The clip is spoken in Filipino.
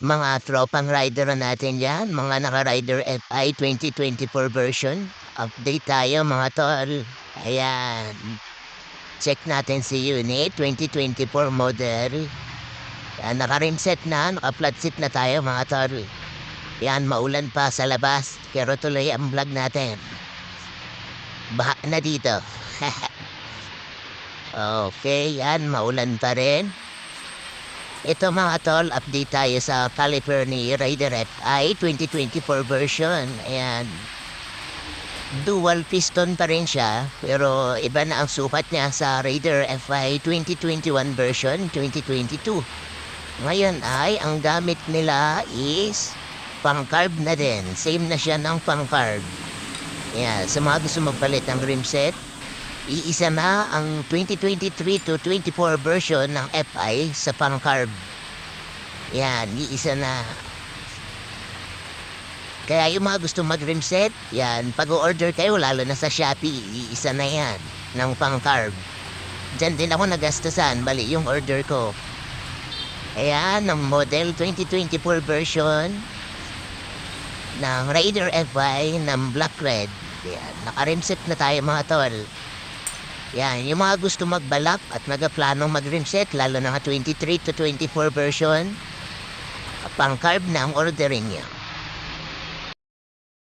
Mga tropang rider na natin yan, mga naka-rider FI 2024 version. Update tayo mga tol. Ayan. Check natin si unit 2024 model. Yan, naka-rim set na, naka-flat seat na tayo mga tol. Yan, maulan pa sa labas, pero tuloy ang vlog natin. Baha na dito. Okay, yan, maulan pa rin. Ito mga tol, update tayo sa caliper ni Raider FI 2024 version. Ayan. Dual piston pa rin siya, pero iba na ang sukat niya sa Raider FI 2021 version 2022. Ngayon ay ang gamit nila is pang-carb na din. Same na siya ng pang-carb. Ayan, sa mga gusto magpalit ng rim set, iisa na ang 2023 to 24 version ng FI sa pang-carb. Yan, iisa na. Kaya yung mga gusto mag-rim set, yan, pag-order kayo, lalo na sa Shopee, iisa na yan, ng pang-carb. Diyan din ako nagastusan, bali yung order ko. Ayan, ng model 2024 version ng Raider FI ng Black Red. Yan, naka-rim set na tayo mga tol. Yan, yung mga gusto magbalak at nagaplanong mag-rim set, lalo na 23 to 24 version, pang-carb na ang ordering niya.